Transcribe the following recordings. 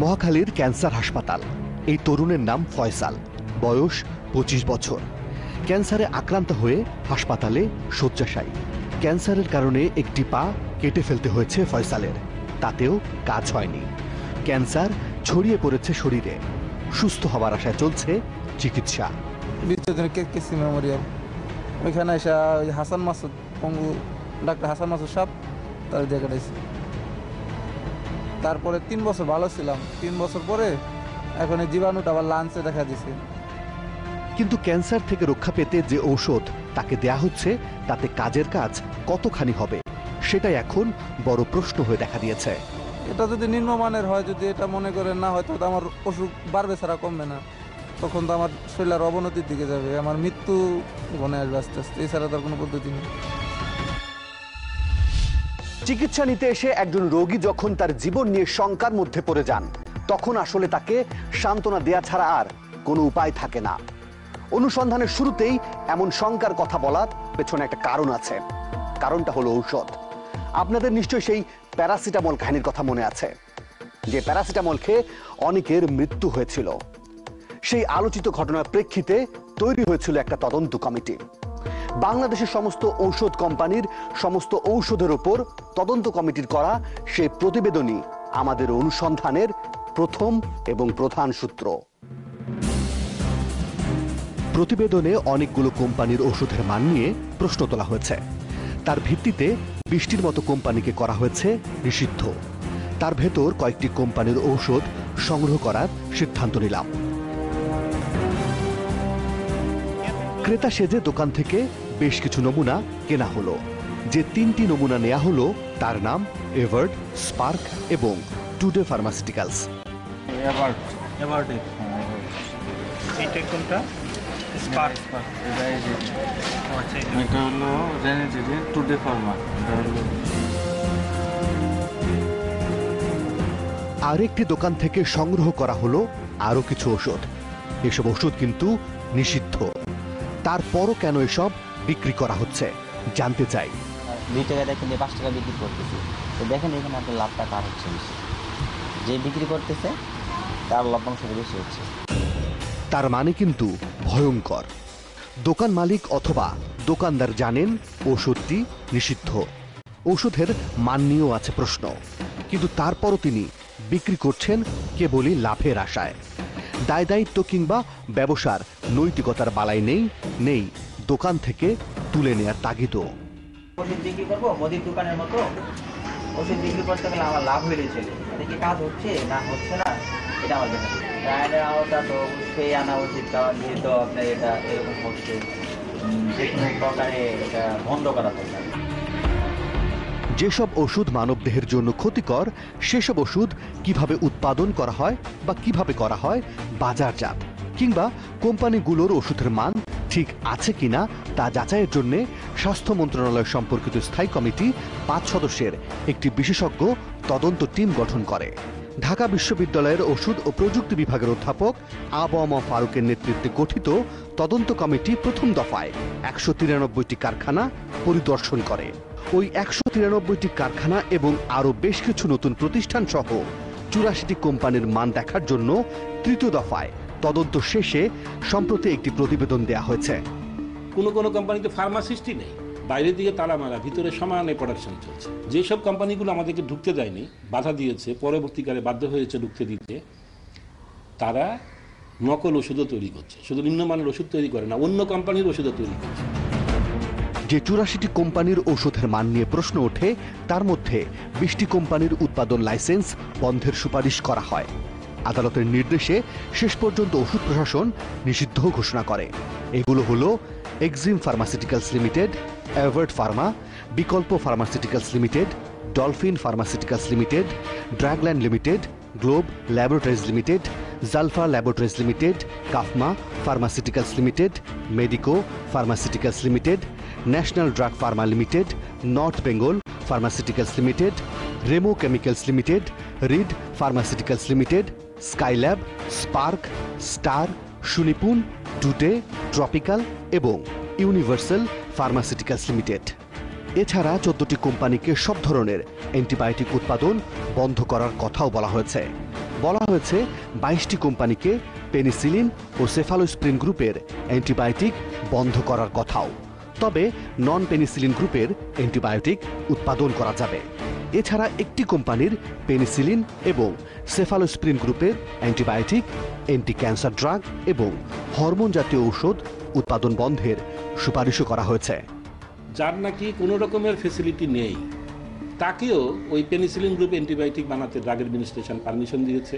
মহাখালীর cancer হাসপাতাল। এই তরুণের নাম ফয়সাল, বয়স 25 বছর। ক্যান্সারে আক্রান্ত হয়ে হাসপাতালে শয্যাশায়ী। ক্যান্সারের কারণে একটি পা কেটে ফেলতে হয়েছে ফয়সালের, তাতেও কাজ হয়নি। ক্যান্সার ছড়িয়ে পড়েছে শরীরে। সুস্থ হবার আশায় চলছে চিকিৎসা। মেমোরিয়াল ওইখানে এসে হাসান মাসুদ পঙ্গু ডাক্তার হাসান মাসুদ সাহেব তার দিয়ে কাটাইছি। তারপরে 3 বছর ভালো ছিলাম। 3 বছর পরে এখন এই জীবাণুটা আবার লাঞ্চে দেখা দিছে। কিন্তু ক্যান্সার থেকে রক্ষা পেতে যে ঔষধ তাকে দেয়া হচ্ছে তাতে কাজের কাজ কতখানি হবে সেটাই এখন বড় প্রশ্ন হয়ে দেখা দিয়েছে। এটা যদি নিম্নমানের হয়, যদি এটা মনে করেন না হয়তো আমার অসুখ বাড়বে ছাড়া কমবে না, তখন তো আমার শরীরের অবনতির দিকে যাবে, আমার মৃত্যু ঘনে আসবে আস্তে আস্তে। এছাড়া তার কোনো পদ্ধতি নেই। চিকিৎসা নিতে এসে একজন রোগী যখন তার জীবন নিয়ে শঙ্কার মধ্যে পড়ে যান, তখন আসলে তাকে সান্ত্বনা দেয়া ছাড়া আর কোনো উপায় থাকে না। অনুসন্ধানের শুরুতেই এমন শঙ্কার কথা বলার পেছনে একটা কারণ আছে। কারণটা হলো ঔষধ। আপনাদের নিশ্চয়ই সেই প্যারাসিটামল কাহিনীর কথা মনে আছে, যে প্যারাসিটামল খেয়ে অনেকের মৃত্যু হয়েছিল। সেই আলোচিত ঘটনার প্রেক্ষিতে তৈরি হয়েছিল একটা তদন্ত কমিটি। বাংলাদেশের সমস্ত ঔষধ কোম্পানির সমস্ত ঔষধের ওপর তদন্ত কমিটির করা সেই প্রতিবেদনই আমাদের অনুসন্ধানের প্রথম এবং প্রধান সূত্র। প্রতিবেদনে অনেকগুলো কোম্পানির ওষুধের মান নিয়ে প্রশ্ন তোলা হয়েছে। তার ভিত্তিতে 20টির মতো কোম্পানিকে করা হয়েছে নিষিদ্ধ। তার ভেতর কয়েকটি কোম্পানির ঔষধ সংগ্রহ করার সিদ্ধান্ত নিলাম। ক্রেতা সেজে দোকান থেকে বেশ কিছু নমুনা কেনা হলো। যে 3টি নমুনা নেওয়া হলো তার নাম এভার্ট, স্পার্ক এবং টুডে ফার্মাসিউটিক্যালস। আরেকটি দোকান থেকে সংগ্রহ করা হলো আরো কিছু ওষুধ। এসব ওষুধ কিন্তু নিষিদ্ধ। তারপরও কেন এসব বিক্রি করা হচ্ছে জানতে চাই। 2 টাকা দেখেন 5 টাকা বিক্রি করতেছে, তো দেখেন এখানে আপনার লাভটা কার হচ্ছে বেশি? যে বিক্রি করতেছে তার লভ্যাংশ বেশি হচ্ছে। তার মানে কিন্তু ভয়ঙ্কর। দোকান মালিক অথবা দোকানদার জানেন ওষুধটি নিষিদ্ধ, ওষুধের মান নিয়েও আছে প্রশ্ন, কিন্তু তারপরও তিনি বিক্রি করছেন কেবলই লাভের আশায়। দায় দায়িত্ব কিংবা ব্যবসার নৈতিকতার বালাই নেই দোকান থেকে তুলে নেয়ার তাগিদও। ওষুধ বিক্রি করবো মুদির দোকানের মতো, ওষুধ বিক্রি করতে গেলে আমার লাভ হয়ে চলে, এটা কি কাজ হচ্ছে না হচ্ছে না এটা আমার জানা নেই। আইনের আওতা তো অবশ্যই আনা উচিত, কারণ যেহেতু আপনার এটা এরকম হচ্ছে, যে কোনো প্রকারে এটা বন্ধ করা দরকার। যেসব ওষুধ মানবদেহের জন্য ক্ষতিকর সেসব ওষুধ কিভাবে উৎপাদন করা হয় বা কিভাবে করা হয় বাজারজাত, কিংবা কোম্পানিগুলোর ওষুধের মান ঠিক আছে কিনা তা যাচাইয়ের জন্য স্বাস্থ্য মন্ত্রণালয় সম্পর্কিত স্থায়ী কমিটি 5 সদস্যের একটি বিশেষজ্ঞ তদন্ত টিম গঠন করে। ঢাকা বিশ্ববিদ্যালয়ের ওষুধ ও প্রযুক্তি বিভাগের অধ্যাপক আবম ফারুকের নেতৃত্বে গঠিত তদন্ত কমিটি প্রথম দফায় 193টি কারখানা পরিদর্শন করে। ওই 193টি কারখানা এবং আরো বেশ কিছু নতুন প্রতিষ্ঠান সহ 84টি কোম্পানির মান দেখার জন্য তৃতীয় দফায় তদন্ত শেষে সম্প্রতি একটি প্রতিবেদন দেয়া হয়েছে। কোনো কোম্পানিতে ফার্মাসিস্টই নেই, বাইরের দিকে তালা মারা, ভিতরে সমানে প্রোডাকশন চলছে। যেসব কোম্পানিগুলো আমাদেরকে ঢুকতে দেয়নি, বাধা দিয়েছে, পরবর্তীকালে বাধ্য হয়েছে ঢুকতে দিতে, তারা নকল ওষুধও তৈরি করছে। শুধু নিম্নমানের ওষুধ তৈরি করে না, অন্য কোম্পানির ওষুধও তৈরি করছে। যে 84টি কোম্পানির ওষুধের মান নিয়ে প্রশ্ন ওঠে তার মধ্যে 20টি কোম্পানির উৎপাদন লাইসেন্স বন্ধের সুপারিশ করা হয়। আদালতের নির্দেশে শেষ পর্যন্ত ওষুধ প্রশাসন নিষিদ্ধ ঘোষণা করে। এগুলো হলো Exim Pharmaceuticals Limited, Evert Pharma, Bikalpa Pharmaceuticals Limited, Dolphin Pharmaceuticals Limited, Drugland Limited, Globe Laboratories Limited, Jalfa Laboratories Limited, Kafma Pharmaceuticals Limited, Medico Pharmaceuticals Limited, National Drug Pharma Limited, North Bengal Pharmaceuticals Limited, Remo Chemicals Limited, Rid Pharmaceuticals Limited, Skylab, Spark, Star, Sunipun, Today, Tropical এবং Universal Pharmaceuticals Limited. এছাড়া 14টি কোম্পানিকে সব ধরনের antibiotic উৎপাদন বন্ধ করার কথাও বলা হয়েছে। বলা হয়েছে 22টি কোম্পানিকে পেনিসিলিন ও সেফালোস্প্রিন গ্রুপের অ্যান্টিবায়োটিক বন্ধ করার কথাও। তবে নন পেনিসিলিন গ্রুপের অ্যান্টিবায়োটিক উৎপাদন করা যাবে। এছাড়া একটি কোম্পানির পেনিসিলিন এবং সেফালোস্প্রিন গ্রুপের অ্যান্টিবায়োটিক, অ্যান্টি ক্যান্সার ড্রাগ এবং হরমোন জাতীয় ঔষধ উৎপাদন বন্ধের সুপারিশও করা হয়েছে। যার নাকি কোনো রকমের ফেসিলিটি নেই তাকেও ওই পেনিসিলিন গ্রুপ অ্যান্টিবায়োটিক বানাতে ড্রাগ অ্যাডমিনিস্ট্রেশন পারমিশন দিয়েছে।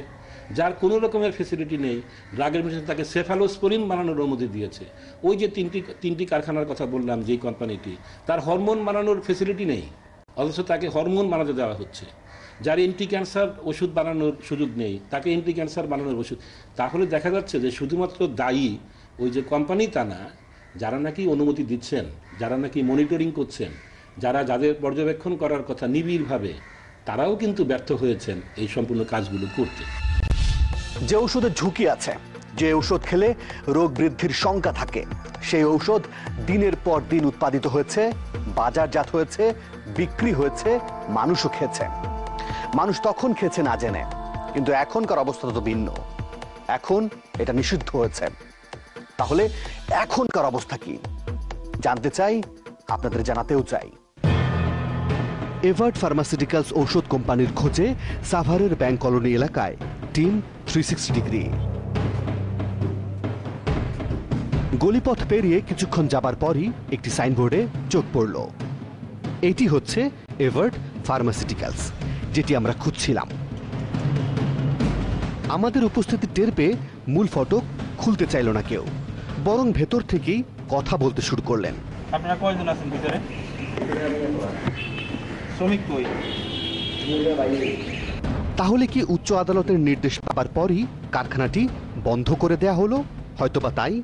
যার কোনো রকমের ফেসিলিটি নেই ড্রাগ অ্যাডমিনিস্ট্রেশন তাকে সেফালোস্পোরিন বানানোর অনুমতি দিয়েছে। ওই যে তিনটি কারখানার কথা বললাম, যেই কোম্পানিটি, তার হরমোন বানানোর ফেসিলিটি নেই, অথচ তাকে হরমোন বানাতে দেওয়া হচ্ছে। যার অ্যান্টি ক্যান্সার ওষুধ বানানোর সুযোগ নেই তাকে অ্যান্টি ক্যান্সার বানানোর ওষুধ। তাহলে দেখা যাচ্ছে যে শুধুমাত্র দায়ী ওই যে কোম্পানি তা না, যারা নাকি অনুমতি দিচ্ছেন, যারা নাকি মনিটরিং করছেন, যাদের পর্যবেক্ষণ করার কথা নিবিড়ভাবে, তারাও কিন্তু ব্যর্থ হয়েছেন এই সম্পূর্ণ কাজগুলো করতে। যে ঔষধের ঝুঁকি আছে, যে ঔষধ খেলে রোগ বৃদ্ধির শঙ্কা থাকে, সেই ঔষধ দিনের পর দিন উৎপাদিত হয়েছে, বাজারজাত হয়েছে, বিক্রি হয়েছে, মানুষও খেয়েছে। মানুষ তখন খেয়েছে না জেনে, কিন্তু এখনকার অবস্থা তো ভিন্ন। এখন এটা নিষিদ্ধ হয়েছে। তাহলে এখনকার অবস্থা কি জানতে চাই, আপনাদের জানাতেও চাই। এভার্ট ফার্মাসিউটিক্যালস ঔষধ কোম্পানির খোঁজে সাভারের ব্যাংক কলোনি এলাকায় টিম 360 ডিগ্রি। গলিপথ পেরিয়ে কিছুক্ষণ যাবার পরই একটি সাইনবোর্ডে চোখ পড়ল। এটি হচ্ছে এভার্ট ফার্মাসিউটিক্যালস, যেটি আমরা খুঁজছিলাম। আমাদের উপস্থিতি টের পেয়ে মূল ফটক খুলতে চাইল না কেউ, বরং ভেতর থেকেই কথা বলতে শুরু করলেন। আপনারা কয়জন আছেন ভিতরে? শ্রমিক কই? তাহলে কি উচ্চ আদালতের নির্দেশ পাবার পরই কারখানাটি বন্ধ করে দেয়া হলো? হয়তোবা তাই।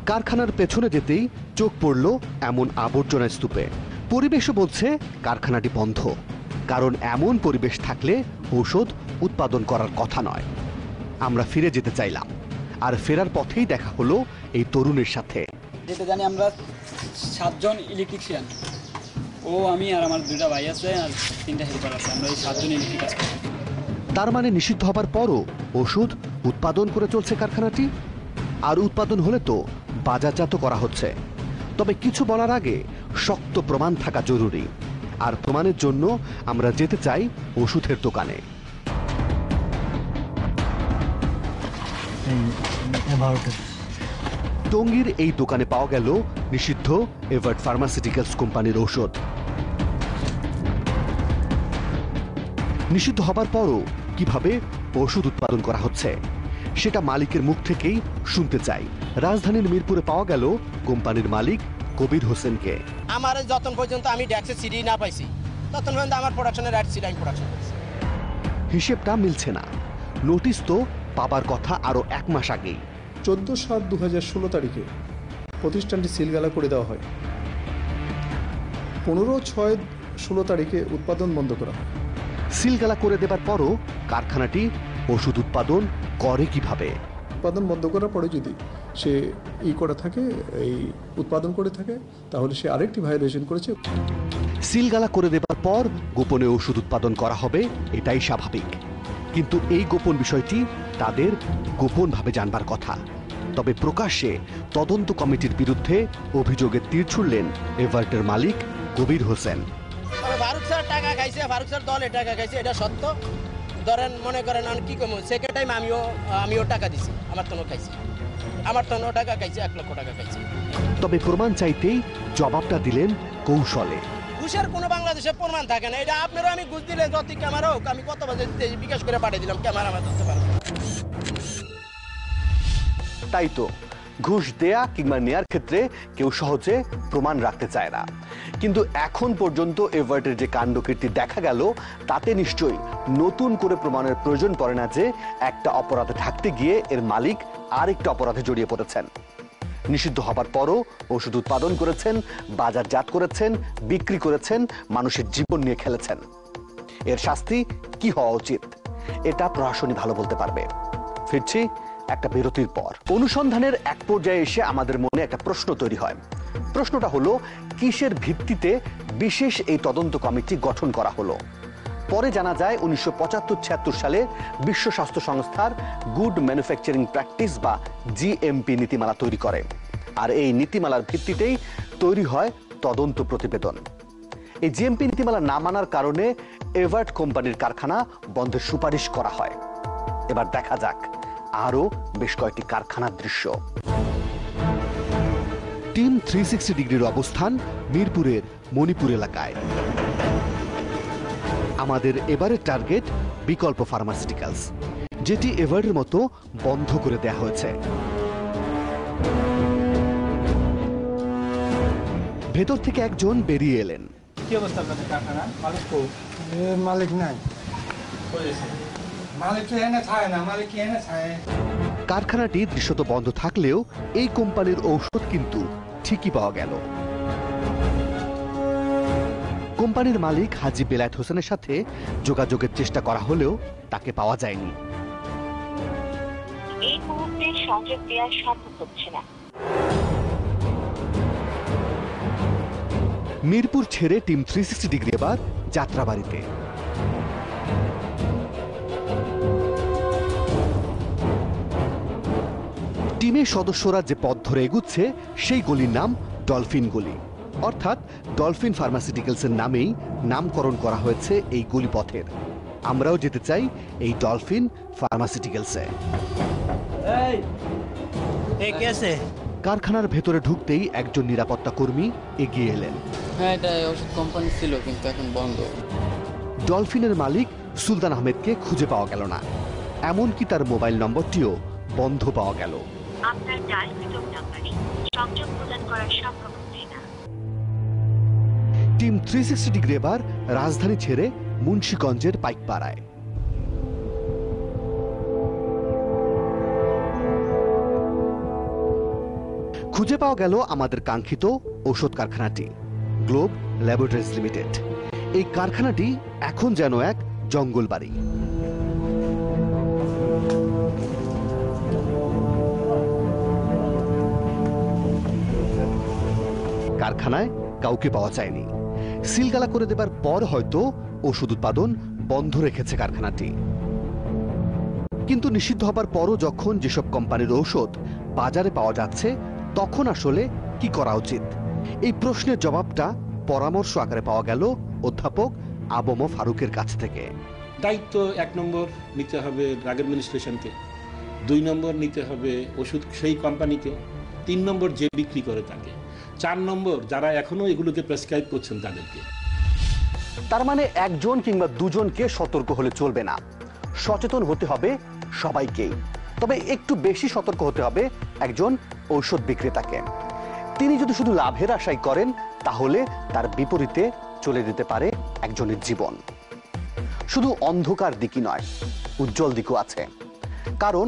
কারখানার পেছনে যেতেই চোখ পড়ল এমন আবর্জনার স্তূপে। পরিবেশও বলছে কারখানাটি বন্ধ, কারণ এমন পরিবেশ থাকলে ঔষধ উৎপাদন করার কথা নয়। আমরা ফিরে যেতে চাইলাম, আর ফেরার পথেই দেখা হলো এই তরুণের সাথে। যেটা জানি আমরা 7 জন ইলেকট্রিশিয়ান, ও আমি আর আমার 2টা ভাই আছে আর 3টা হেল্পার আছে। আমরা এই 7 জন ইলেকট্রিক কাজ করি। তার মানে নিষিদ্ধ হবার পরও ওষুধ উৎপাদন করে চলছে কারখানাটি, আর উৎপাদন হলে তো বাজারজাত করা হচ্ছে। তবে কিছু বলার আগে শক্ত প্রমাণ থাকা জরুরি, আর প্রমাণের জন্য আমরা যেতে চাই ওষুধের দোকানে। টঙ্গীর এই দোকানে পাওয়া গেল নিষিদ্ধ এভার্ট ফার্মাসিউটিক্যালস কোম্পানির ঔষধ। নিষিদ্ধ হবার পরও কিভাবে ওষুধ উৎপাদন করা হচ্ছে সেটা মালিকের মুখ থেকেই শুনতে চাই। রাজধানীর মিরপুরে পাওয়া গেল কোম্পানির মালিক কবির হোসেনকে। আমার যতক্ষণ পর্যন্ত আমি ট্যাক্সের সিডি না পাইছি ততক্ষণ পর্যন্ত আমার প্রোডাকশনের রাইট ছিল, আমি প্রোডাকশন করছি। হিসেবটা মিলছে না। নোটিশ তো পাবার কথা আরো 1 মাস আগেই। 14/7/2016 তারিখে প্রতিষ্ঠানটি সিলগালা করে দেওয়া হয়। 15/6/16 তারিখে উৎপাদন বন্ধ করা হয়। সিলগালা করে দেবার পরও কারখানাটি ওষুধ উৎপাদন করে কিভাবে? উৎপাদন বন্ধ করার পরে যদি সে করে থাকে, এই উৎপাদন করে থাকে, তাহলে সে আরেকটি ভায়োলেশন করেছে। সিলগালা করে দেবার পর গোপনে ওষুধ উৎপাদন করা হবে, এটাই স্বাভাবিক। কিন্তু এই গোপন বিষয়টি তাদের গোপনভাবে জানবার কথা। তবে প্রকাশ্যে তদন্ত কমিটির বিরুদ্ধে অভিযোগের তীর ছুড়লেন এভার্টের মালিক কবির হোসেন। ফারুক স্যার টাকা খাইছে, ফারুক স্যার দলে টাকা খাইছে, এটা সত্য। ধরেন মনে করেন কি কম, সেকেন্ড টাইম আমিও টাকা দিছি, আমার তো খাইছি, আমার তো টাকা খাইছে, 1 লক্ষ টাকা খাইছে। তবে প্রমাণ চাইতেই জবাবটা দিলেন কৌশলে। ঘুষের কোনো বাংলাদেশে প্রমাণ থাকে না। এটা আপনারও আমি ঘুষ দিলেন, যত ক্যামেরা হোক, আমি কত বাজে বিকাশ করে পাঠিয়ে দিলাম, ক্যামেরা আমার ধরতে পারবো। তাই তো ঘুষ দেয়া কিংবা নেয়ার ক্ষেত্রে কেউ সহজে প্রমাণ রাখতে চায় না। কিন্তু এখন পর্যন্ত এভার্টের যে কাণ্ডকীর্তি দেখা গেল, তাতে নিশ্চয়ই নতুন করে প্রমাণের প্রয়োজন পড়ে না যে একটা অপরাধে ঢাকতে গিয়ে এর মালিক আরেকটা অপরাধে জড়িয়ে পড়েছেন। নিষিদ্ধ হবার পরও ওষুধ উৎপাদন করেছেন, বাজারজাত করেছেন, বিক্রি করেছেন, মানুষের জীবন নিয়ে খেলেছেন। এর শাস্তি কি হওয়া উচিত এটা প্রশাসনই ভালো বলতে পারবে। ফিরছি একটা বিরতির পর। অনুসন্ধানের এক পর্যায়ে এসে আমাদের মনে একটা প্রশ্ন তৈরি হয়। প্রশ্নটা হলো, কিসের ভিত্তিতে বিশেষ এই তদন্ত কমিটি গঠন করা হলো? পরে জানা যায় 1975-76 সালে বিশ্ব স্বাস্থ্য সংস্থার গুড ম্যানুফ্যাকচারিং প্র্যাকটিস বা জিএমপি নীতিমালা তৈরি করে, আর এই নীতিমালার ভিত্তিতেই তৈরি হয় তদন্ত প্রতিবেদন। এই জিএমপি নীতিমালা না মানার কারণে এভার্ট কোম্পানির কারখানা বন্ধের সুপারিশ করা হয়। এবার দেখা যাক আরো বেশ কয়েকটি কারখানার দৃশ্য। টিম 360 ডিগ্রির অবস্থান মিরপুরের মণিপুর এলাকায়। আমাদের এবারের টার্গেট বিকল্প ফার্মাসিউটিক্যালস, যেটি এভারের মতো বন্ধ করে দেয়া হয়েছে। ভেতর থেকে একজন বেরিয়ে এলেন। কি অবস্থা আপনাদের কারখানা? মালিক কো? মালিক নাই, করেছে মালিক তো এনে থাকে না, মালিক কি এনে থাকে? কারখানাটি দৃশ্যত বন্ধ থাকলেও এই কোম্পানির ঔষধ কিন্তু ঠিকই পাওয়া গেল। কোম্পানির মালিক হাজী বেলায়েত হোসেনের সাথে যোগাযোগের চেষ্টা করা হলেও তাকে পাওয়া যায়নি। এই মুহূর্তে সংযোগ দেওয়া সম্ভব হচ্ছে না। মিরপুর ছেড়ে টিম 360 ডিগ্রি এবার যাত্রাবাড়িতে। টিমের সদস্যরা যে পথ ধরে এগুচ্ছে সেই গলির নাম ডলফিন গলি, অর্থাৎ ডলফিন ফার্মাসিউটিক্যালসের নামেই নামকরণ করা হয়েছে এই গলিপথের। আমরাও যেতে চাই এই ডলফিন ফার্মাসিউটিক্যালসে। কারখানার ভেতরে ঢুকতেই একজন নিরাপত্তা কর্মী এগিয়ে এলেন। হ্যাঁ, এটা ওষুধ কোম্পানি ছিল, কিন্তু এখন বন্ধ। ডলফিনের মালিক সুলতান আহমেদকে খুঁজে পাওয়া গেল না, এমনকি তার মোবাইল নম্বরটিও বন্ধ পাওয়া গেল। আপনার ডায়ালকৃত নম্বরে সংযোগ প্রদান করা সম্ভব হচ্ছে না। টিম 360 ডিগ্রি এবার রাজধানী ছেড়ে মুন্সিগঞ্জের পাইকপাড়ায়। খুঁজে পাওয়া গেল আমাদের কাঙ্ক্ষিত ঔষধ কারখানাটি, গ্লোব ল্যাবরেটরিজ লিমিটেড। এই কারখানাটি এখন যেন এক জঙ্গল বাড়ি। কারখানায় কাউকে পাওয়া যায়নি। সিলগালা করে দেবার পর হয়তো ওষুধ উৎপাদন বন্ধ রেখেছে কারখানাটি। কিন্তু নিষিদ্ধ হবার পরও যখন যেসব কোম্পানির ঔষধ বাজারে পাওয়া যাচ্ছে, তখন আসলে কি করা উচিত? এই প্রশ্নের জবাবটা পরামর্শ আকারে পাওয়া গেল অধ্যাপক আবম ফারুকের কাছ থেকে। দায়িত্ব 1 নম্বর নিতে হবে ড্রাগ অ্যাডমিনিস্ট্রেশনকে, 2 নম্বর নিতে হবে ওষুধ সেই কোম্পানিকে, 3 নম্বর যে বিক্রি করে তাকে, 4 নম্বর যারা এখনো এগুলোকে প্রেসক্রাইব করছেন তাদেরকে। তার মানে একজন কিংবা দুজনকে সতর্ক হলে চলবে না, সচেতন হতে হবে সবাইকেই। তবে একটু বেশি সতর্ক হতে হবে একজন ঔষধ বিক্রেতাকে। তিনি যদি শুধু লাভের আশাই করেন, তাহলে তার বিপরীতে চলে যেতে পারে একজনের জীবন। শুধু অন্ধকার দিকই নয়, উজ্জ্বল দিকও আছে। কারণ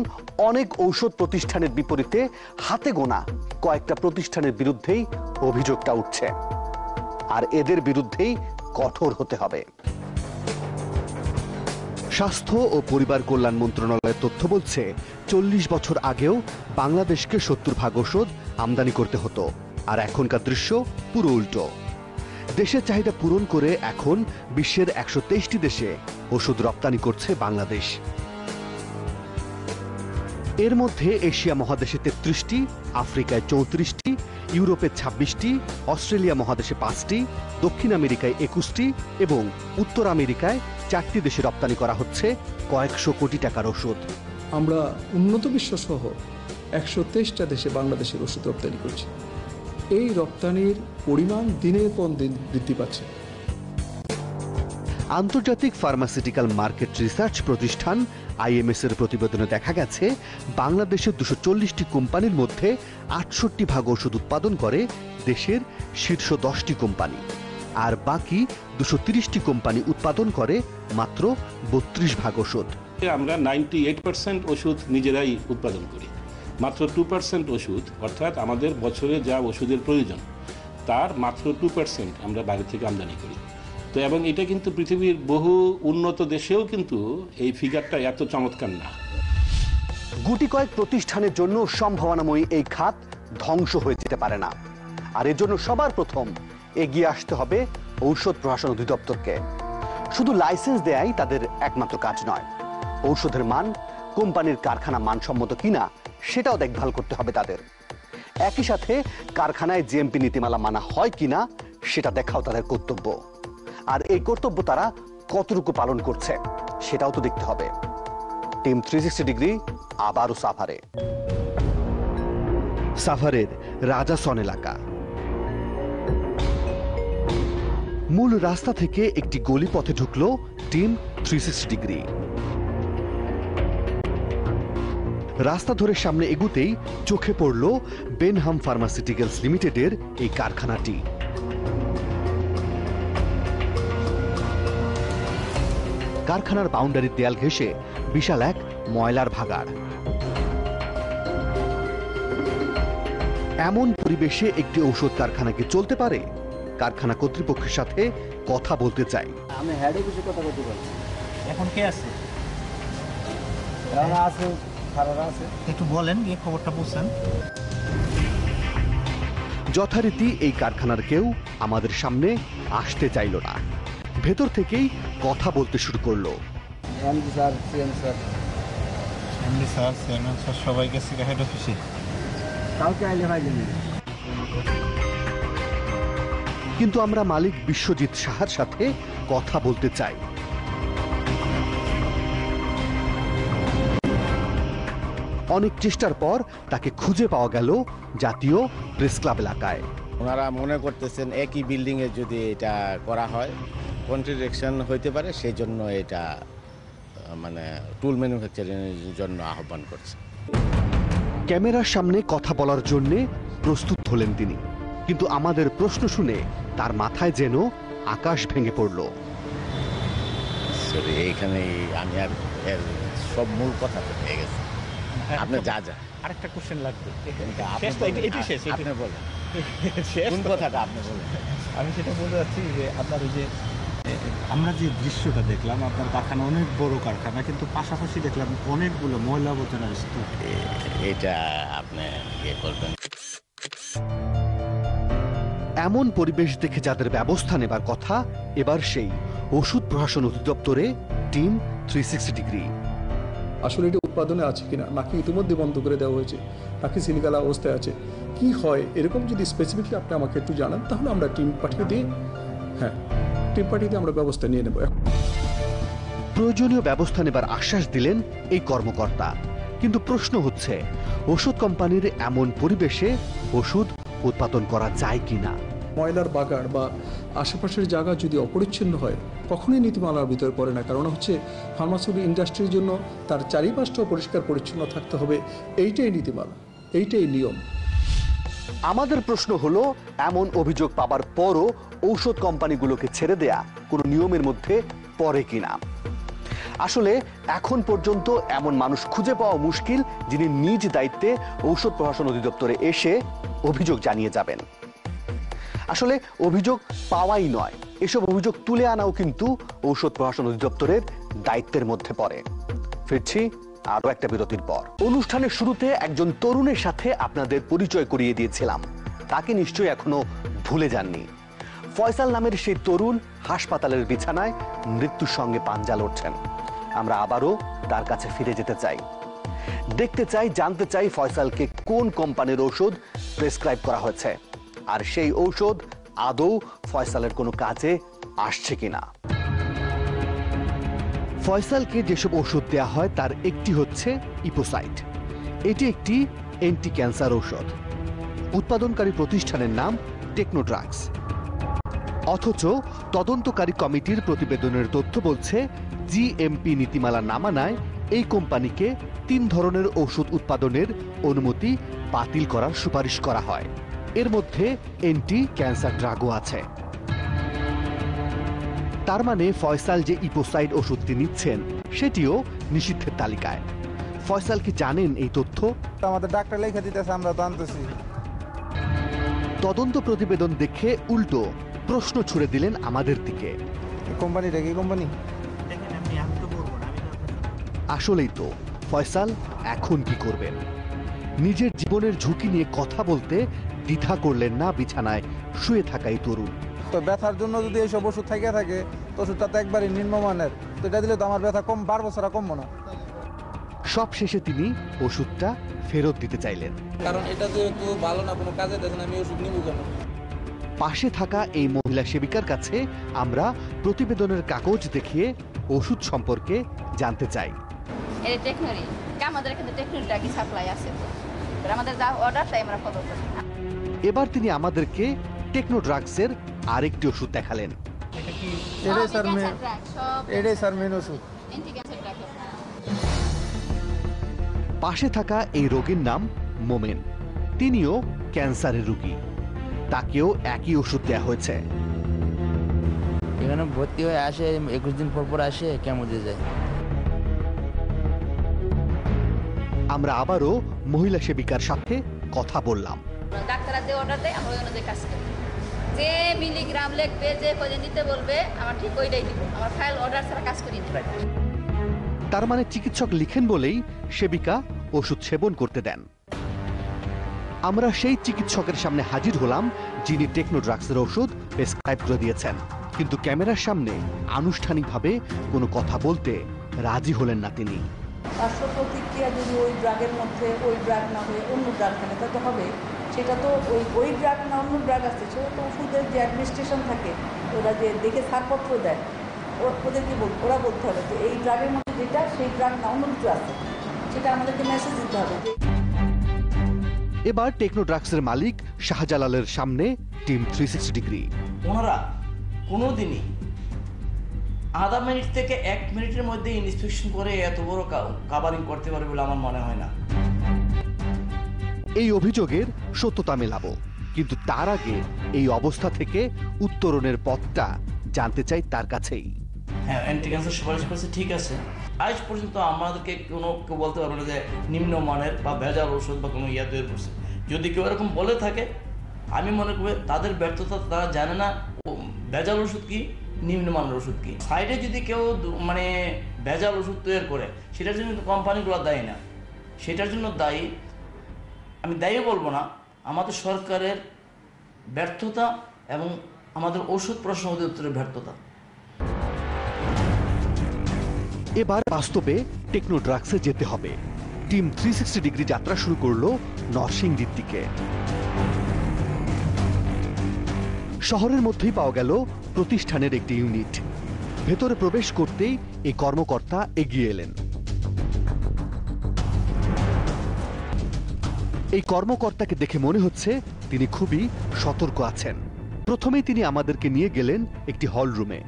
অনেক ঔষধ প্রতিষ্ঠানের বিপরীতে হাতে গোনা কয়েকটা প্রতিষ্ঠানের বিরুদ্ধেই অভিযোগটা উঠছে, আর এদের বিরুদ্ধেই কঠোর হতে হবে। স্বাস্থ্য ও পরিবার কল্যাণ মন্ত্রণালয়ের তথ্য বলছে 40 বছর আগেও বাংলাদেশকে 70% ওষুধ আমদানি করতে হতো, আর এখনকার দৃশ্য পুরো উল্টো। দেশের চাহিদা পূরণ করে এখন বিশ্বের 123টি দেশে ওষুধ রপ্তানি করছে বাংলাদেশ। এর মধ্যে এশিয়া মহাদেশে 33টি, আফ্রিকায় 34টি, ইউরোপে 26টি, অস্ট্রেলিয়া মহাদেশে 5টি, দক্ষিণ আমেরিকায় 21টি এবং উত্তর আমেরিকায় 4টি দেশে রপ্তানি করা হচ্ছে কয়েকশো কোটি টাকার ওষুধ। আমরা উন্নত বিশ্ব সহ 123টা দেশে বাংলাদেশের ওষুধ রপ্তানি করছি। এই রপ্তানির পরিমাণ দিনের পর দিন বৃদ্ধি পাচ্ছে। আন্তর্জাতিক ফার্মাসিউটিক্যাল মার্কেট রিসার্চ প্রতিষ্ঠান আইএমএস এর প্রতিবেদনে দেখা গেছে, বাংলাদেশের 240টি কোম্পানির মধ্যে 68% ওষুধ উৎপাদন করে দেশের শীর্ষ 10টি কোম্পানি, আর বাকি 230টি কোম্পানি উৎপাদন করে মাত্র 32% ওষুধ। আমরা 98% ওষুধ নিজেরাই উৎপাদন করি, মাত্র 2% ওষুধ, অর্থাৎ আমাদের বছরে যা ওষুধের প্রয়োজন তার মাত্র 2% আমরা বাইরে থেকে আমদানি করি। তো এবং এটা কিন্তু পৃথিবীর বহু উন্নত দেশেও কিন্তু এই ফিগারটা এত চমৎকার না। গুটি কয়েক প্রতিষ্ঠানের জন্য সম্ভাবনাময়ী এই খাত ধ্বংস হয়ে যেতে পারে না, আর এর জন্য সবার প্রথম এগিয়ে আসতে হবে ঔষধ প্রশাসন অধিদপ্তরকে। শুধু লাইসেন্স দেয়াই তাদের একমাত্র কাজ নয়, ঔষধের মান, কোম্পানির কারখানা মানসম্মত কিনা সেটাও দেখভাল করতে হবে তাদের। একই সাথে কারখানায় জিএমপি নীতিমালা মানা হয় কিনা সেটা দেখাও তাদের কর্তব্য। আর এই কর্তব্য তারা কতটুকু পালন করছে সেটাও তো দেখতে হবে। টিম 360 ডিগ্রি আবারও সাভারে। সাভারের রাজাসন এলাকা। মূল রাস্তা থেকে একটি গলি পথে ঢুকলো টিম 360 ডিগ্রি। রাস্তা ধরে সামনে এগুতেই চোখে পড়ল বেনহাম ফার্মাসিউটিক্যালস লিমিটেডের এই কারখানাটি। কারখানার বাউন্ডারির দেয়াল ঘেঁষে বিশাল এক ময়লার ভাগাড়। এমন পরিবেশে একটি ঔষধ কারখানা কি চলতে পারে? কারখানা কর্তৃপক্ষের সাথে কথা বলতে চাই। আমি হেড অফিসে কথা বলতে পারছি। এখন কে আছে? আছে, খারাপ আছে। একটু বলেন, এই খবরটা বুঝছেন? যথারীতি এই কারখানার কেউ আমাদের সামনে আসতে চাইল না, ভেতর থেকেই কথা বলতে শুরু করলো। এমডি স্যার, চেয়ারম্যান স্যার সবাই গেছে হেড অফিসে। কালকে আইলে ভাই কিন্তু আমরা মালিক বিশ্বজিৎ সাহার সাথে কথা বলতে চাই। অনেক চেষ্টার পর তাকে খুঁজে পাওয়া গেল জাতীয় প্রেস ক্লাব এলাকায়। ওনারা মনে করতেছেন একই বিল্ডিং এ যদি এটা করা হয় কন্ট্রাডিকশন হইতে পারে, সেই জন্য এটা মানে টুল ম্যানুফ্যাকচারিং এর জন্য আহ্বান করছে। ক্যামেরার সামনে কথা বলার জন্য প্রস্তুত হলেন তিনি, কিন্তু আমাদের প্রশ্ন শুনে তার মাথায় যেন আকাশ ভেঙে পড়ল। সরি, এইখানে আমি আর এর সব মূল কথা হয়ে গেছে। আপনি যা আরেকটা কোশ্চেন লাগবে। আপনি বলেন কোন কথাটা আপনি বলেন। আমি সেটা বলতে চাচ্ছি যে আপনার ওই যে আমরা যে দৃশ্যটা দেখলাম, আপনার কারখানা অনেক বড় কারখানা, কিন্তু পাশাপাশি দেখলাম অনেকগুলো ময়লা আবর্জনার স্তূপ। এটা আপনি ইয়ে করবেন। এমন পরিবেশ দেখে যাদের ব্যবস্থা নেবার কথা, এবার সেই ওষুধ প্রশাসন অধিদপ্তরে টিম 360 ডিগ্রি। আসলে এটা উৎপাদনে আছে কিনা, নাকি ইতিমধ্যে বন্ধ করে দেওয়া হয়েছে, নাকি সিলিকালা অবস্থায় আছে, কি হয় এরকম যদি স্পেসিফিকলি আপনি আমাকে একটু জানান, তাহলে আমরা টিম পাঠিয়ে দিই। হ্যাঁ, টিম পাঠিয়ে দিয়ে আমরা ব্যবস্থা নিয়ে নেব। প্রয়োজনীয় ব্যবস্থা নেবার আশ্বাস দিলেন এই কর্মকর্তা। কিন্তু প্রশ্ন হচ্ছে, ওষুধ কোম্পানির এমন পরিবেশে ওষুধ উৎপাদন করা যায় কিনা? ময়লার বাগান বা আশেপাশের জায়গা যদি অপরিচ্ছন্ন হয় কখনোই নীতিমালার ভিতরে পড়ে না। কারণ হচ্ছে ফার্মাসিউটিক্যাল ইন্ডাস্ট্রির জন্য তার চারিপাশটাও পরিষ্কার পরিচ্ছন্ন থাকতে হবে, এইটাই নীতিমালা, এইটাই নিয়ম। আমাদের প্রশ্ন হলো, এমন অভিযোগ পাবার পরও ঔষধ কোম্পানিগুলোকে ছেড়ে দেয়া কোনো নিয়মের মধ্যে পড়ে কিনা? আসলে এখন পর্যন্ত এমন মানুষ খুঁজে পাওয়া মুশকিল যিনি নিজ দায়িত্বে ঔষধ প্রশাসন অধিদপ্তরে এসে অভিযোগ জানিয়ে যাবেন। আসলে অভিযোগ পাওয়াই নয়, এসব অভিযোগ তুলে আনাও কিন্তু ঔষধ প্রশাসন অধিদপ্তরের দায়িত্বের মধ্যে পড়ে। ফিরছি আরো একটা বিরতির পর। অনুষ্ঠানের শুরুতে একজন তরুণের সাথে আপনাদের পরিচয় করিয়ে দিয়েছিলাম, তাকে নিশ্চয়ই এখনো ভুলে যাননি। ফয়সাল নামের সেই তরুণ হাসপাতালের বিছানায় মৃত্যুর সঙ্গে পাঞ্জা লড়ছেন। আমরা আবারও তার কাছে ফিরে যেতে চাই, দেখতে চাই, জানতে চাই ফয়সালকে কোন কোম্পানির ঔষধ প্রেসক্রাইব করা হয়েছে, আর সেই ঔষধ আদৌ ফয়সালের কোনো কাজে আসছে কিনা। ফয়সালকে যেসব ওষুধ দেয়া হয় তার একটি হচ্ছে ইপোসাইট। এটি একটি অ্যান্টি ক্যান্সার ঔষধ। উৎপাদনকারী প্রতিষ্ঠানের নাম টেকনোড্রাগস। অথচ তদন্তকারী কমিটির প্রতিবেদনের তথ্য বলছে, জিএমপি নীতিমালা না মানায় এই কোম্পানিকে 3 ধরনের ওষুধ উৎপাদনের অনুমতি বাতিল করার সুপারিশ করা হয়। এর মধ্যে অ্যান্টি ক্যান্সার ড্রাগও আছে। তার মানে ফয়সাল যে ইপোসাইড ওষুধটি নিচ্ছেন সেটিও নিষিদ্ধের তালিকায়। ফয়সাল কি জানেন এই তথ্য? আমাদের ডাক্তার লেখা দিতেছে, আমরা তো আনতেছি। তদন্ত প্রতিবেদন দেখে উল্টো প্রশ্ন ছুড়ে দিলেন আমাদের দিকে। কোম্পানিটা কি কোম্পানি? আসলেই তো, ফয়সাল এখন কি করবেন? নিজের জীবনের ঝুঁকি নিয়ে কথা বলতে দ্বিধা করলেন না বিছানায় শুয়ে থাকা এই তরুণ। তো ব্যথার জন্য যদি এইসব ওষুধ থাকে তো ওষুধটা তো একবারই নিম্নমানের, তো এটা দিলে তো আমার ব্যথা কম বাড়বো ছাড়া কমবো না। সব শেষে তিনি ওষুধটা ফেরত দিতে চাইলেন, কারণ এটা যেহেতু ভালো না, কোনো কাজে দেয় না, আমি ওষুধ নিব কেন? পাশে থাকা এই মহিলা সেবিকার কাছে আমরা প্রতিবেদনের কাগজ দেখিয়ে ওষুধ সম্পর্কে জানতে চাই। এটা টেকনোরি, আমাদের এখানে টেকনোরিটা কি সাপ্লাই আছে, তো আমাদের যা অর্ডারটাই আমরা ফলো করি। এবার তিনি আমাদেরকে টেকনো ড্রাগসের আরেকটি ওষুধ দেখালেন। এটাই স্যার মেন ওষুধ। পাশে থাকা এই রোগীর নাম মোমেন, তিনিও ক্যান্সারের রোগী, তাকেও একই ওষুধ দেওয়া হয়েছে। এখানে ভর্তি হয়ে আসে, 21 দিন পর আসে, কেমো দিয়ে যায়। আমরা আবারও মহিলা সেবিকার সাথে কথা বললাম। ডাক্তাররা যে অর্ডার দেয় আমরা ওই অনুযায়ী কাজ করি, যে মিলিগ্রাম লিখবে, যে কদিন নিতে বলবে আমার ঠিক ওইটাই দিব, আমার ফাইল অর্ডার ছাড়া কাজ করি না। তার মানে চিকিৎসক লিখেন বলেই সেবিকা ওষুধ সেবন করতে দেন। আমরা সেই চিকিৎসকের সামনে হাজির হলাম যিনি টেকনো ড্রাগসের ওষুধ প্রেসক্রাইব করে দিয়েছেন, কিন্তু ক্যামেরার সামনে আনুষ্ঠানিকভাবে কোনো কথা বলতে রাজি হলেন না তিনি। পার্শ্ব প্রতিক্রিয়া যদি ওই ড্রাগের মধ্যে ওই ড্রাগ না হয়ে অন্য ড্রাগ থাকে তাতে হবে, সেটা তো ওই ড্রাগ না অন্য ড্রাগ আছে, সেটা তো ওষুধের যে অ্যাডমিনিস্ট্রেশন থাকে, ওরা যে দেখে ছাড়পত্র দেয়, ওদের কি বলবো, ওরা বলতে হবে যে এই ড্রাগের মধ্যে যেটা সেই ড্রাগ না অন্য কিছু আছে, সেটা আমাদেরকে মেসেজ দিতে হবে। এবার টেকনো ড্রাগসের মালিক শাহজালালের সামনে টিম 360 ডিগ্রি। ওনারা কোনোদিনই আধা মিনিট থেকে 1 মিনিটের মধ্যে ইন্সপেকশন করে এত বড় কাভারিং করতে পারে বলে আমার মনে হয় না। এই অভিযোগের সত্যতা মেলাবো, কিন্তু তার আগে এই অবস্থা থেকে উত্তরণের পথটা জানতে চাই তার কাছেই। হ্যাঁ, অ্যান্টি ক্যান্সার সুপারিশ করেছে, ঠিক আছে। আজ পর্যন্ত আমাদেরকে কেউ বলতে পারবে না যে নিম্নমানের বা ভেজাল ওষুধ বা কোনো ইয়া তৈরি করছে। যদি কেউ এরকম বলে থাকে, আমি মনে করি তাদের ব্যর্থতা, তারা জানে না ভেজাল ওষুধ কি, নিম্নমানের ওষুধ কি। সাইডে যদি কেউ মানে ভেজাল ওষুধ তৈরি করে, সেটার জন্য কোম্পানিগুলো দায়ী না, সেটার জন্য দায়ী, আমি দায়ী বলবো না, আমাদের সরকারের ব্যর্থতা এবং আমাদের ওষুধ প্রশ্ন অধিদপ্তরের ব্যর্থতা। এবার বাস্তবে টেকনো ড্রাগসে যেতে হবে। টিম 360 ডিগ্রি যাত্রা শুরু করলো নরসিংদীর দিকে। শহরের মধ্যেই পাওয়া গেল প্রতিষ্ঠানের একটি ইউনিট। ভেতরে প্রবেশ করতেই এই কর্মকর্তা এগিয়ে এলেন। এই কর্মকর্তাকে দেখে মনে হচ্ছে তিনি খুবই সতর্ক আছেন। প্রথমেই তিনি আমাদেরকে নিয়ে গেলেন একটি হল রুমে।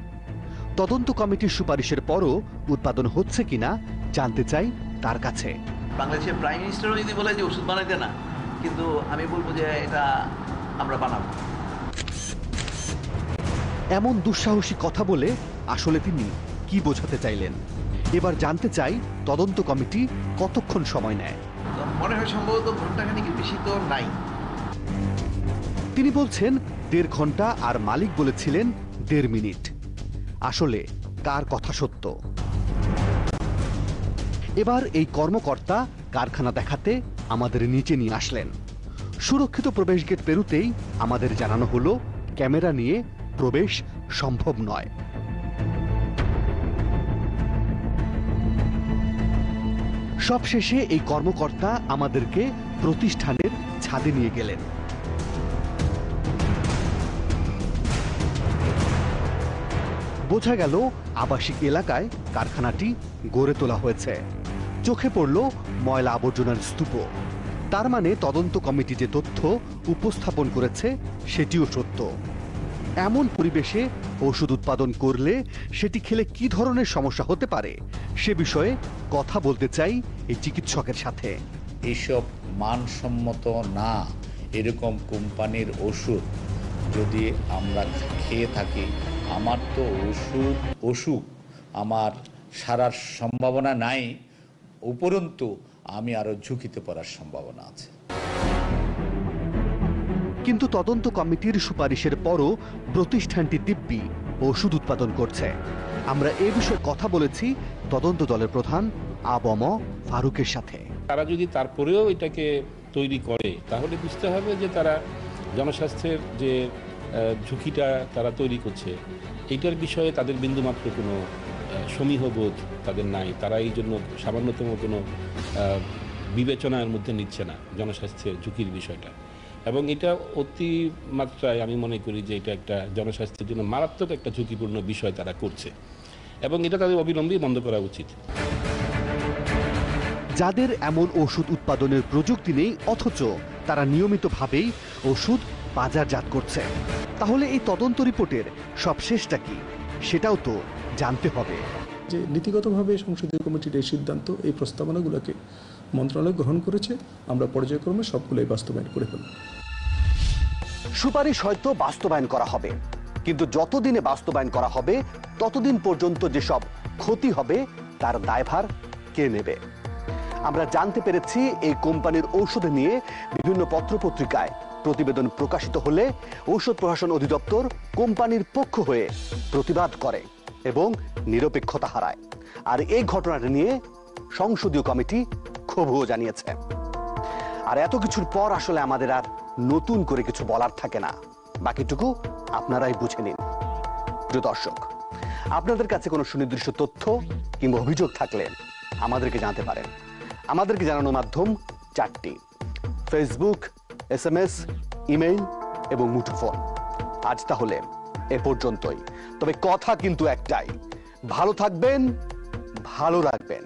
তদন্ত কমিটির সুপারিশের পরও উৎপাদন হচ্ছে কিনা জানতে চাই তার কাছে। বাংলাদেশের প্রাইম মিনিস্টারও যদি বলে যে ওষুধ বানাইতে না, কিন্তু আমি বলবো যে এটা আমরা বানাবো। এমন দুঃসাহসী কথা বলে আসলে তিনি কি বোঝাতে চাইলেন? এবার জানতে চাই তদন্ত কমিটি কতক্ষণ সময় নেয়। মনে হয় সম্ভবত ঘন্টাখানিকের বেশি তো নাই। তিনি বলছেন 1.5 ঘন্টা, আর মালিক বলেছিলেন 1.5 মিনিট। আসলে কার কথা সত্য? এবার এই কর্মকর্তা কারখানা দেখাতে আমাদের নিচে নিয়ে আসলেন। সুরক্ষিত প্রবেশ গেট পেরুতেই আমাদের জানানো হলো ক্যামেরা নিয়ে প্রবেশ সম্ভব নয়। সবশেষে এই কর্মকর্তা আমাদেরকে প্রতিষ্ঠানের ছাদে নিয়ে গেলেন। বোঝা গেল আবাসিক এলাকায় কারখানাটি গড়ে তোলা হয়েছে। চোখে পড়ল ময়লা আবর্জনার স্তূপ। তার মানে তদন্ত কমিটি যে তথ্য উপস্থাপন করেছে সেটিও সত্য। এমন পরিবেশে ওষুধ উৎপাদন করলে সেটি খেলে কি ধরনের সমস্যা হতে পারে সে বিষয়ে কথা বলতে চাই এই চিকিৎসকের সাথে। এইসব মানসম্মত না এরকম কোম্পানির ওষুধ যদি আমরা খেয়ে থাকি, আমার তো অসুখ আমার সারার সম্ভাবনা নাই, উপরন্তু আমি আরো ঝুঁকিতে পড়ার সম্ভাবনা আছে। কিন্তু তদন্ত কমিটির সুপারিশের পরও প্রতিষ্ঠানটি দিব্যি ওষুধ উৎপাদন করছে। আমরা এ বিষয়ে কথা বলেছি তদন্ত দলের প্রধান আবম ফারুকের সাথে। তারা যদি তারপরেও এটাকে তৈরি করে, তাহলে বুঝতে হবে যে তারা জনস্বাস্থ্যের যে ঝুঁকিটা তারা তৈরি করছে, এইটার বিষয়ে তাদের বিন্দুমাত্র কোনো সমীহবোধ তাদের নাই। তারা এই জন্য সামান্যতম কোনো বিবেচনার মধ্যে নিচ্ছে না জনস্বাস্থ্যের ঝুঁকির বিষয়টা। এবং এটা অতিমাত্রায় আমি মনে করি যে এটা একটা জনস্বাস্থ্যের জন্য মারাত্মক একটা ঝুঁকিপূর্ণ বিষয় তারা করছে, এবং এটা তাদের অবিলম্বে বন্ধ করা উচিত। যাদের এমন ওষুধ উৎপাদনের প্রযুক্তি নেই অথচ তারা নিয়মিতভাবেই ওষুধ বাজারজাত করছে, তাহলে এই তদন্ত রিপোর্টের সবশেষটা কি সেটাও তো জানতে হবে। যে নীতিগতভাবে সংসদীয় কমিটির এই সিদ্ধান্ত, এই প্রস্তাবনাগুলোকে মন্ত্রণালয় গ্রহণ করেছে, আমরা পর্যায়ক্রমে সবগুলোই বাস্তবায়ন করে ফেলব। সুপারিশ হয়তো বাস্তবায়ন করা হবে, কিন্তু যতদিনে বাস্তবায়ন করা হবে ততদিন পর্যন্ত যেসব ক্ষতি হবে তার দায়ভার কে নেবে? আমরা জানতে পেরেছি এই কোম্পানির ঔষধ নিয়ে বিভিন্ন পত্রপত্রিকায় প্রতিবেদন প্রকাশিত হলে ঔষধ প্রশাসন অধিদপ্তর কোম্পানির পক্ষ হয়ে প্রতিবাদ করে এবং নিরপেক্ষতা হারায়। আর এই ঘটনাটা নিয়ে সংসদীয় কমিটি ক্ষোভও জানিয়েছে। আর এত কিছুর পর আসলে আমাদের আর নতুন করে কিছু বলার থাকে না, বাকিটুকু আপনারাই বুঝে নিন। প্রিয় দর্শক, আপনাদের কাছে কোনো সুনির্দিষ্ট তথ্য কিংবা অভিযোগ থাকলে আমাদেরকে জানাতে পারেন। আমাদেরকে জানানোর মাধ্যম 4টি: ফেসবুক, SMS, ইমেইল এবং মুঠোফোন। আজ তাহলে এ পর্যন্তই, তবে কথা কিন্তু একটাই, ভালো থাকবেন, ভালো রাখবেন।